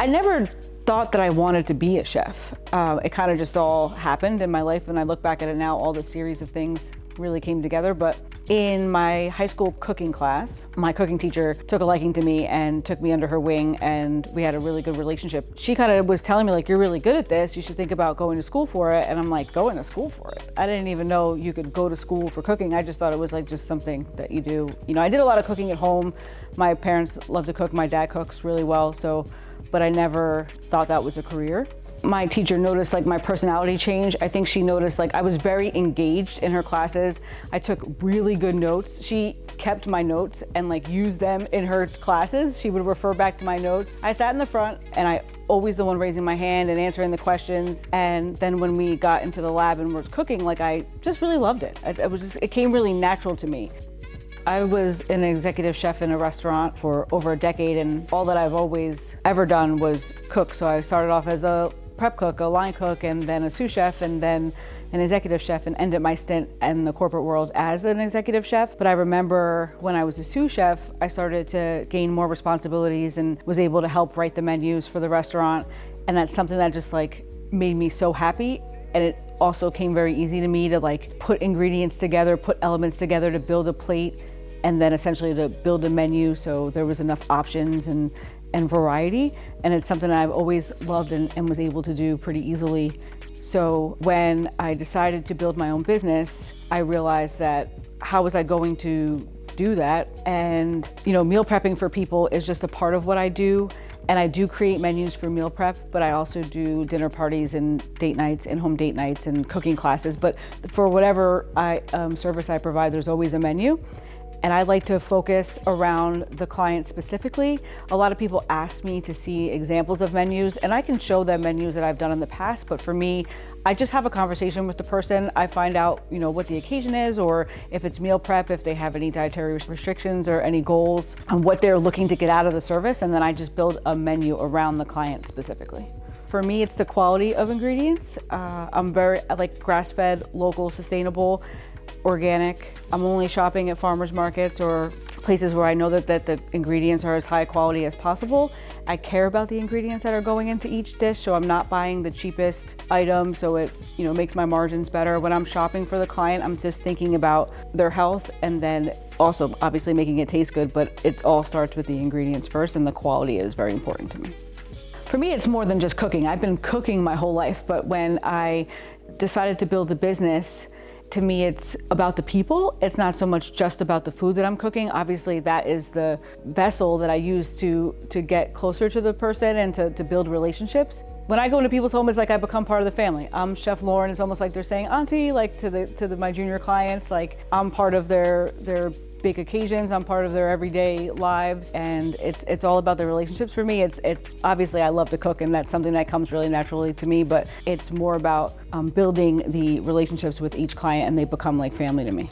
I never thought that I wanted to be a chef. It kind of just all happened in my life. When I look back at it now, all the series of things really came together. But in my high school cooking class, my cooking teacher took a liking to me and took me under her wing, and we had a really good relationship. She kind of was telling me, like, you're really good at this, you should think about going to school for it. And I'm like, going to school for it? I didn't even know you could go to school for cooking. I just thought it was like just something that you do. You know, I did a lot of cooking at home. My parents love to cook. My dad cooks really well, but I never thought that was a career. My teacher noticed like my personality change. I think she noticed like I was very engaged in her classes. I took really good notes. She kept my notes and like used them in her classes. She would refer back to my notes. I sat in the front and I always the one raising my hand and answering the questions. And then when we got into the lab and was cooking, like I just really loved it. It came really natural to me. I was an executive chef in a restaurant for over a decade, and all that I've always ever done was cook. So I started off as a prep cook, a line cook, and then a sous chef, and then an executive chef, and ended my stint in the corporate world as an executive chef. But I remember when I was a sous chef, I started to gain more responsibilities and was able to help write the menus for the restaurant. And that's something that just like made me so happy. And it also came very easy to me to like put ingredients together, put elements together to build a plate, and then essentially to build a menu so there was enough options and variety. And it's something that I've always loved and was able to do pretty easily. So when I decided to build my own business, I realized that how was I going to do that? And you know, meal prepping for people is just a part of what I do. And I do create menus for meal prep, but I also do dinner parties and date nights, in-home date nights and cooking classes. But for whatever service I provide, there's always a menu. And I like to focus around the client specifically. A lot of people ask me to see examples of menus, and I can show them menus that I've done in the past, but for me, I just have a conversation with the person. I find out, you know, what the occasion is, or if it's meal prep, if they have any dietary restrictions or any goals, and what they're looking to get out of the service, and then I just build a menu around the client specifically. For me, it's the quality of ingredients. I like grass-fed, local, sustainable, organic. I'm only shopping at farmers markets or places where I know that the ingredients are as high quality as possible. I care about the ingredients that are going into each dish, so I'm not buying the cheapest item, so it makes my margins better. When I'm shopping for the client, I'm just thinking about their health and then also obviously making it taste good, but it all starts with the ingredients first, and the quality is very important to me. For me, it's more than just cooking. I've been cooking my whole life, but when I decided to build a business, to me, it's about the people. It's not so much just about the food that I'm cooking. Obviously, that is the vessel that I use to get closer to the person and to build relationships. When I go into people's homes, it's like I become part of the family. I'm Chef Lauren. It's almost like they're saying auntie, like to my junior clients. Like I'm part of their big occasions. I'm part of their everyday lives, and it's all about the relationships for me. It's obviously I love to cook, and that's something that comes really naturally to me, but it's more about building the relationships with each client, and they become like family to me.